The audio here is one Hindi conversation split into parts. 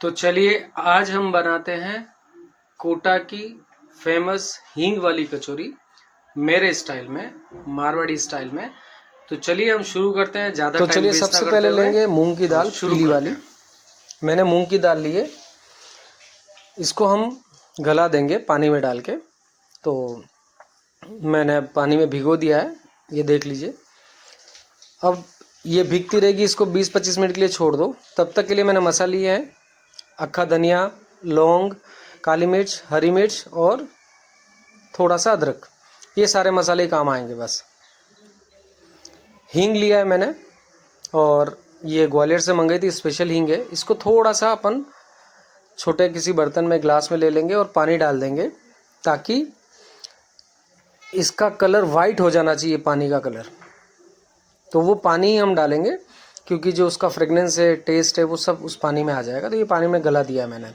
तो चलिए आज हम बनाते हैं कोटा की फेमस हींग वाली कचौरी मेरे स्टाइल में, मारवाड़ी स्टाइल में। तो चलिए हम शुरू करते हैं, ज़्यादा तो टाइम चलिए वेस्ट ना सबसे करते पहले हुए लेंगे मूंग की दाल शुरू पीली करते वाली। हैं। मैंने मूंग की दाल ली है, इसको हम गला देंगे पानी में डाल के। तो मैंने पानी में भिगो दिया है, ये देख लीजिए। अब ये भीगती रहेगी, इसको 20-25 मिनट के लिए छोड़ दो। तब तक के लिए मैंने मसाले लिए हैं अक्खा धनिया, लौंग, काली मिर्च, हरी मिर्च और थोड़ा सा अदरक। ये सारे मसाले काम आएंगे बस। हींग लिया है मैंने, और ये ग्वालियर से मंगाई थी, स्पेशल हींग है। इसको थोड़ा सा अपन छोटे किसी बर्तन में, ग्लास में ले लेंगे और पानी डाल देंगे, ताकि इसका कलर वाइट हो जाना चाहिए, पानी का कलर। तो वो पानी ही हम डालेंगे, क्योंकि जो उसका फ्रेगनेंस है, टेस्ट है, वो सब उस पानी में आ जाएगा। तो ये पानी में गला दिया है मैंने।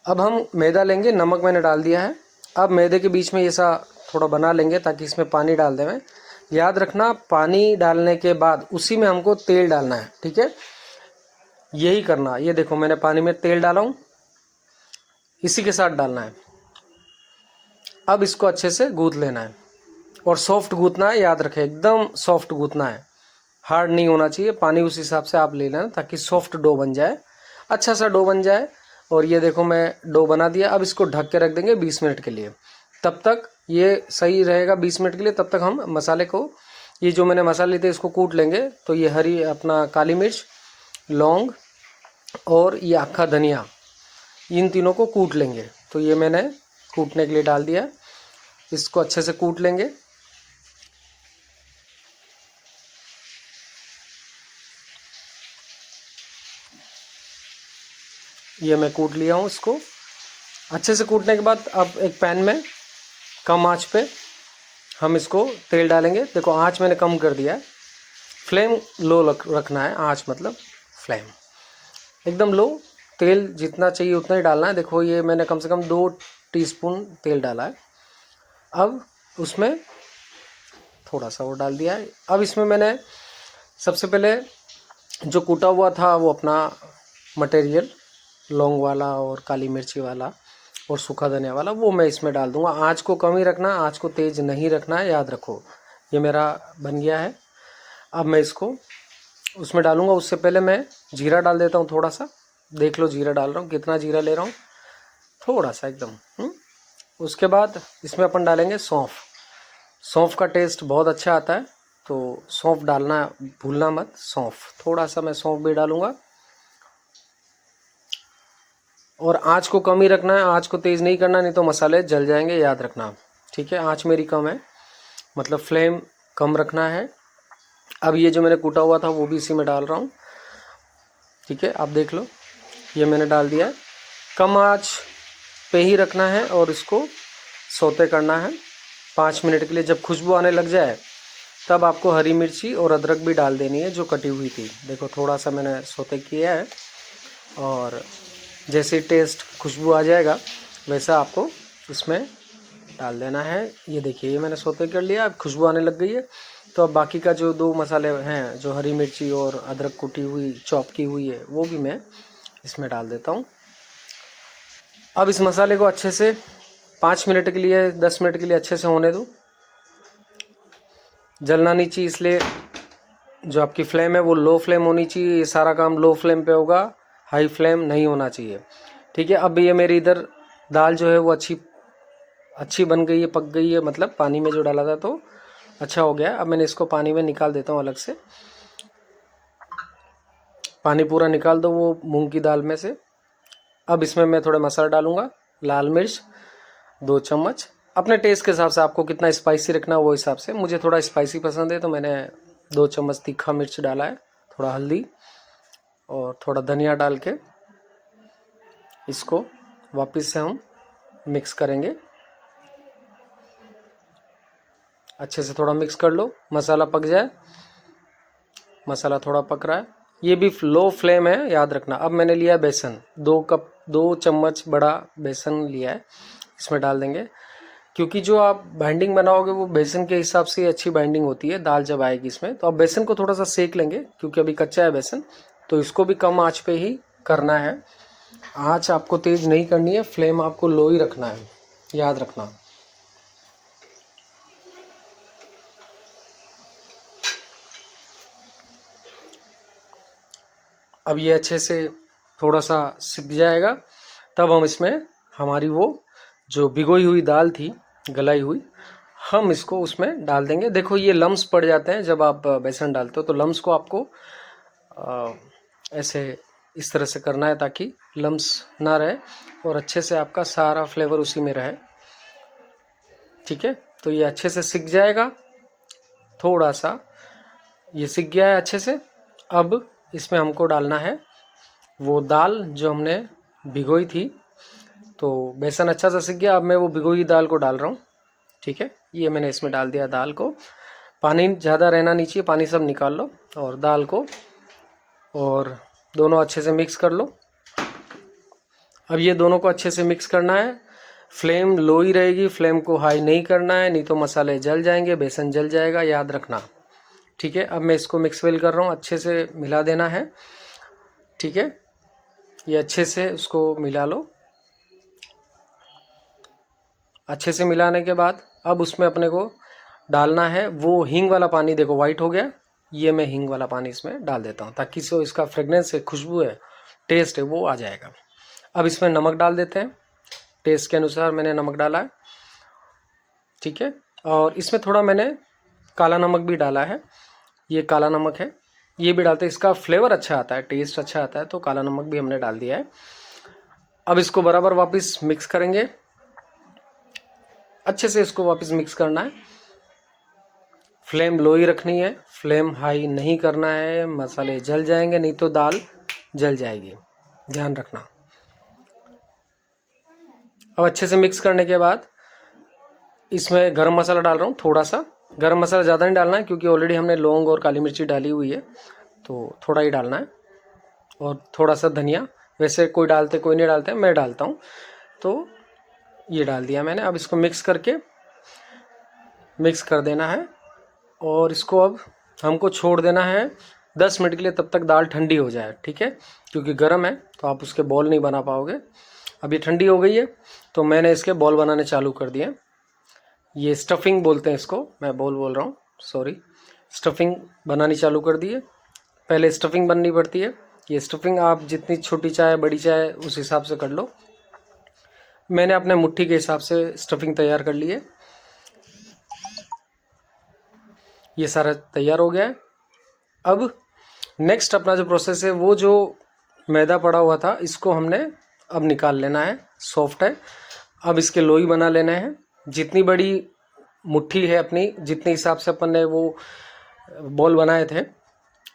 अब हम मैदा लेंगे, नमक मैंने डाल दिया है। अब मैदे के बीच में ये सा थोड़ा बना लेंगे, ताकि इसमें पानी डाल दें। याद रखना, पानी डालने के बाद उसी में हमको तेल डालना है, ठीक है? यही करना। ये देखो, मैंने पानी में तेल डाला हूँ, इसी के साथ डालना है। अब इसको अच्छे से गूंथ लेना है, और सॉफ्ट गूंथना है, याद रखें, एकदम सॉफ्ट गूंथना है, हार्ड नहीं होना चाहिए। पानी उस हिसाब से आप ले लेना, ताकि सॉफ्ट डो बन जाए, अच्छा सा डो बन जाए। और ये देखो, मैं डो बना दिया। अब इसको ढक के रख देंगे 20 मिनट के लिए। तब तक ये सही रहेगा 20 मिनट के लिए। तब तक हम मसाले को, ये जो मैंने मसाले थे, इसको कूट लेंगे। तो ये हरी अपना काली मिर्च, लौंग और ये अक्खा धनिया, इन तीनों को कूट लेंगे। तो ये मैंने कूटने के लिए डाल दिया। इसको अच्छे से कूट लेंगे। ये मैं कूट लिया हूँ। इसको अच्छे से कूटने के बाद अब एक पैन में कम आंच पे हम इसको तेल डालेंगे। देखो, आंच मैंने कम कर दिया है, फ्लेम लो रखना है। आंच मतलब फ्लेम एकदम लो। तेल जितना चाहिए उतना ही डालना है। देखो, ये मैंने कम से कम 2 टीस्पून तेल डाला है। अब उसमें थोड़ा सा वो डाल दिया है। अब इसमें मैंने सबसे पहले जो कूटा हुआ था, वो अपना मटेरियल, लौंग वाला और काली मिर्ची वाला और सूखा धनिया वाला, वो मैं इसमें डाल दूंगा। आँच को कम ही रखना, आँच को तेज़ नहीं रखना है, याद रखो। ये मेरा बन गया है। अब मैं इसको उसमें डालूंगा। उससे पहले मैं जीरा डाल देता हूँ थोड़ा सा। देख लो, जीरा डाल रहा हूँ, कितना जीरा ले रहा हूँ, थोड़ा सा एकदम। उसके बाद इसमें अपन डालेंगे सौंफ। सौंफ का टेस्ट बहुत अच्छा आता है, तो सौंफ डालना भूलना मत। सौंफ थोड़ा सा मैं सौंफ भी डालूंगा। और आँच को कम ही रखना है, आँच को तेज़ नहीं करना, नहीं तो मसाले जल जाएंगे, याद रखना। ठीक है, आँच मेरी कम है, मतलब फ्लेम कम रखना है। अब ये जो मैंने कूटा हुआ था, वो भी इसी में डाल रहा हूँ। ठीक है, आप देख लो, ये मैंने डाल दिया है। कम आँच पे ही रखना है और इसको सौते करना है 5 मिनट के लिए। जब खुशबू आने लग जाए, तब आपको हरी मिर्ची और अदरक भी डाल देनी है, जो कटी हुई थी। देखो, थोड़ा सा मैंने सौते किया है, और जैसे टेस्ट खुशबू आ जाएगा, वैसा आपको इसमें डाल देना है। ये देखिए, ये मैंने सौते कर लिया, अब खुशबू आने लग गई है। तो अब बाकी का जो 2 मसाले हैं, जो हरी मिर्ची और अदरक कुटी हुई, चॉप की हुई है, वो भी मैं इसमें डाल देता हूँ। अब इस मसाले को अच्छे से 5 मिनट के लिए, 10 मिनट के लिए अच्छे से होने दो। जलना नहीं चाहिए, इसलिए जो आपकी फ्लेम है वो लो फ्लेम होनी चाहिए। ये सारा काम लो फ्लेम पे होगा, हाई फ्लेम नहीं होना चाहिए। ठीक है, अब ये मेरी इधर दाल जो है वो अच्छी बन गई है, पक गई है, मतलब पानी में जो डाला था तो अच्छा हो गया। अब मैंने इसको पानी में निकाल देता हूँ अलग से। पानी पूरा निकाल दो वो मूंग की दाल में से। अब इसमें मैं थोड़े मसाला डालूंगा। लाल मिर्च 2 चम्मच, अपने टेस्ट के हिसाब से, आपको कितना स्पाइसी रखना है वो हिसाब से। मुझे थोड़ा स्पाइसी पसंद है, तो मैंने 2 चम्मच तीखा मिर्च डाला है। थोड़ा हल्दी और थोड़ा धनिया डाल के इसको वापस से हम मिक्स करेंगे। अच्छे से थोड़ा मिक्स कर लो, मसाला पक जाए। मसाला थोड़ा पक रहा है, ये भी लो फ्लेम है, याद रखना। अब मैंने लिया बेसन, 2 चम्मच बड़ा बेसन लिया है, इसमें डाल देंगे। क्योंकि जो आप बाइंडिंग बनाओगे, वो बेसन के हिसाब से अच्छी बाइंडिंग होती है दाल जब आएगी इसमें। तो अब बेसन को थोड़ा सा सेक लेंगे, क्योंकि अभी कच्चा है बेसन। तो इसको भी कम आंच पे ही करना है। आँच आपको तेज़ नहीं करनी है, फ्लेम आपको लो ही रखना है, याद रखना। अब ये अच्छे से थोड़ा सा सिक जाएगा, तब हम इसमें हमारी वो जो भिगोई हुई दाल थी गलाई हुई, हम इसको उसमें डाल देंगे। देखो ये लम्स पड़ जाते हैं जब आप बेसन डालते हो, तो लम्स को आपको ऐसे इस तरह से करना है ताकि लम्स ना रहे और अच्छे से आपका सारा फ्लेवर उसी में रहे। ठीक है, तो ये अच्छे से सिक जाएगा। थोड़ा सा ये सिक गया है अच्छे से। अब इसमें हमको डालना है वो दाल जो हमने भिगोई थी। तो बेसन अच्छा सा सिक गया, अब मैं वो भिगोई हुई दाल को डाल रहा हूँ। ठीक है, ये मैंने इसमें डाल दिया दाल को। पानी ज़्यादा रहना नहीं चाहिए, पानी सब निकाल लो और दाल को, और दोनों अच्छे से मिक्स कर लो। अब ये दोनों को अच्छे से मिक्स करना है। फ्लेम लो ही रहेगी, फ्लेम को हाई नहीं करना है, नहीं तो मसाले जल जाएंगे, बेसन जल जाएगा, याद रखना। ठीक है, अब मैं इसको मिक्स वेल कर रहा हूँ, अच्छे से मिला देना है। ठीक है, ये अच्छे से उसको मिला लो। अच्छे से मिलाने के बाद अब उसमें अपने को डालना है वो हींग वाला पानी। देखो वाइट हो गया, ये मैं हींग वाला पानी इसमें डाल देता हूँ ताकि सो इसका फ्रेगनेंस है, खुशबू है, टेस्ट है, वो आ जाएगा। अब इसमें नमक डाल देते हैं, टेस्ट के अनुसार मैंने नमक डाला है। ठीक है, और इसमें थोड़ा मैंने काला नमक भी डाला है, ये काला नमक है, ये भी डालते हैं, इसका फ्लेवर अच्छा आता है, टेस्ट अच्छा आता है, तो काला नमक भी हमने डाल दिया है। अब इसको बराबर वापस मिक्स करेंगे, अच्छे से इसको वापस मिक्स करना है। फ्लेम लो ही रखनी है, फ्लेम हाई नहीं करना है, मसाले जल जाएंगे, नहीं तो दाल जल जाएगी, ध्यान रखना। अब अच्छे से मिक्स करने के बाद इसमें गरम मसाला डाल रहा हूँ, थोड़ा सा। गरम मसाला ज़्यादा नहीं डालना है क्योंकि ऑलरेडी हमने लौंग और काली मिर्ची डाली हुई है, तो थोड़ा ही डालना है। और थोड़ा सा धनिया, वैसे कोई डालते कोई नहीं डालते, मैं डालता हूँ, तो ये डाल दिया मैंने। अब इसको मिक्स करके मिक्स कर देना है और इसको अब हमको छोड़ देना है 10 मिनट के लिए, तब तक दाल ठंडी हो जाए। ठीक है, क्योंकि गर्म है तो आप उसके बॉल नहीं बना पाओगे। अब ये ठंडी हो गई है तो मैंने इसके बॉल बनाने चालू कर दिए। ये स्टफिंग बोलते हैं इसको, मैं बॉल बोल रहा हूँ, सॉरी। स्टफिंग बनानी चालू कर दी है। पहले स्टफिंग बननी पड़ती है। ये स्टफिंग आप जितनी छोटी चाहे बड़ी चाहे उस हिसाब से कर लो। मैंने अपने मुट्ठी के हिसाब से स्टफिंग तैयार कर ली है। ये सारा तैयार हो गया है। अब नेक्स्ट अपना जो प्रोसेस है, वो जो मैदा पड़ा हुआ था इसको हमने अब निकाल लेना है, सॉफ्ट है। अब इसके लोई बना लेना है। जितनी बड़ी मुट्ठी है अपनी, जितने हिसाब से अपन ने वो बॉल बनाए थे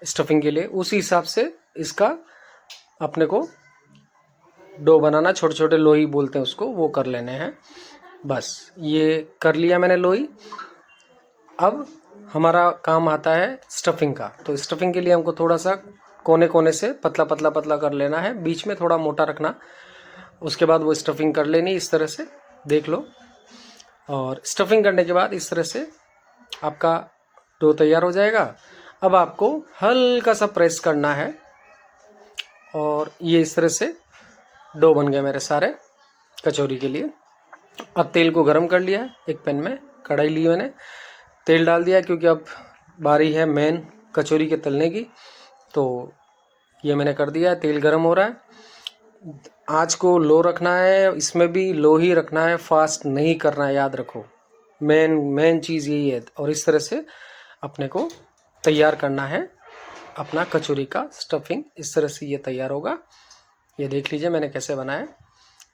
स्टफिंग के लिए, उसी हिसाब से इसका अपने को डो बनाना, छोटे छोटे लोई बोलते हैं उसको, वो कर लेने हैं। बस ये कर लिया मैंने लोई। अब हमारा काम आता है स्टफिंग का। तो स्टफिंग के लिए हमको थोड़ा सा कोने कोने से पतला पतला पतला कर लेना है, बीच में थोड़ा मोटा रखना। उसके बाद वो स्टफिंग कर लेनी इस तरह से, देख लो। और स्टफिंग करने के बाद इस तरह से आपका डो तैयार हो जाएगा। अब आपको हल्का सा प्रेस करना है और ये इस तरह से डो बन गए मेरे सारे कचौरी के लिए। अब तेल को गरम कर लिया है, एक पैन में कढ़ाई ली मैंने, तेल डाल दिया क्योंकि अब बारी है मेन कचौरी के तलने की। तो ये मैंने कर दिया है, तेल गरम हो रहा है। आँच को लो रखना है, इसमें भी लो ही रखना है, फास्ट नहीं करना है, याद रखो। मेन चीज़ यही है। और इस तरह से अपने को तैयार करना है अपना कचौरी का स्टफिंग। इस तरह से ये तैयार होगा। ये देख लीजिए मैंने कैसे बनाया।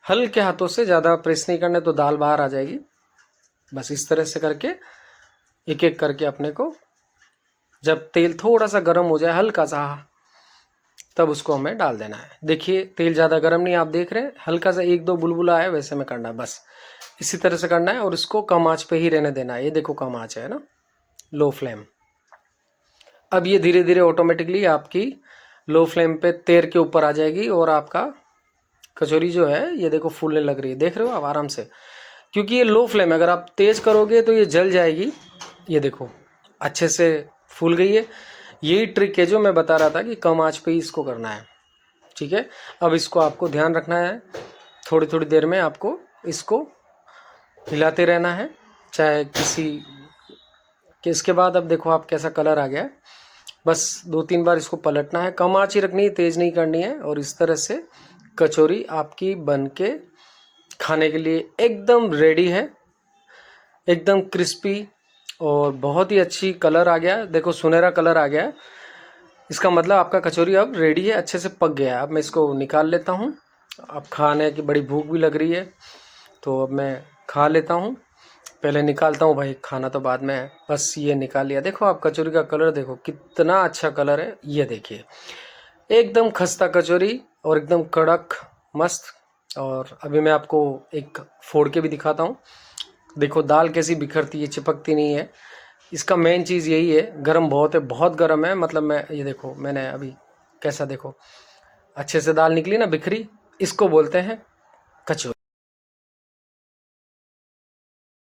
हल्के हाथों से, ज़्यादा प्रेस नहीं करने तो दाल बाहर आ जाएगी। बस इस तरह से करके एक एक करके अपने को, जब तेल थोड़ा सा गर्म हो जाए हल्का सा, तब उसको हमें डाल देना है। देखिए तेल ज़्यादा गर्म नहीं, आप देख रहे हैं हल्का सा एक दो बुलबुला है, वैसे में करना है। बस इसी तरह से करना है और इसको कम आंच पे ही रहने देना है। ये देखो कम आंच है ना, लो फ्लेम। अब ये धीरे धीरे ऑटोमेटिकली आपकी लो फ्लेम पे तेर के ऊपर आ जाएगी और आपका कचौरी जो है ये देखो फूलने लग रही है, देख रहे हो आप आराम से, क्योंकि ये लो फ्लेम है। अगर आप तेज़ करोगे तो ये जल जाएगी। ये देखो अच्छे से फूल गई है। यही ट्रिक है जो मैं बता रहा था कि कम आंच पे ही इसको करना है। ठीक है। अब इसको आपको ध्यान रखना है, थोड़ी थोड़ी देर में आपको इसको हिलाते रहना है, चाहे किसी कि इसके बाद अब देखो आप कैसा कलर आ गया है। बस 2-3 बार इसको पलटना है, कम आंच ही रखनी है, तेज़ नहीं करनी है। और इस तरह से कचौरी आपकी बन के खाने के लिए एकदम रेडी है, एकदम क्रिस्पी और बहुत ही अच्छी कलर आ गया। देखो सुनहरा कलर आ गया है, इसका मतलब आपका कचौरी अब रेडी है, अच्छे से पक गया है। अब मैं इसको निकाल लेता हूँ। अब खाने की बड़ी भूख भी लग रही है, तो अब मैं खा लेता हूँ। पहले निकालता हूँ भाई, खाना तो बाद में है। बस ये निकाल लिया। देखो आप कचौरी का कलर देखो कितना अच्छा कलर है, ये देखिए एकदम खस्ता कचौरी और एकदम कड़क मस्त। और अभी मैं आपको एक फोड़ के भी दिखाता हूँ। देखो दाल कैसी बिखरती है, चिपकती नहीं है। इसका मेन चीज़ यही है, गरम बहुत है, बहुत गरम है। मतलब मैं ये देखो मैंने अभी कैसा देखो अच्छे से दाल निकली ना बिखरी, इसको बोलते हैं कचौरी।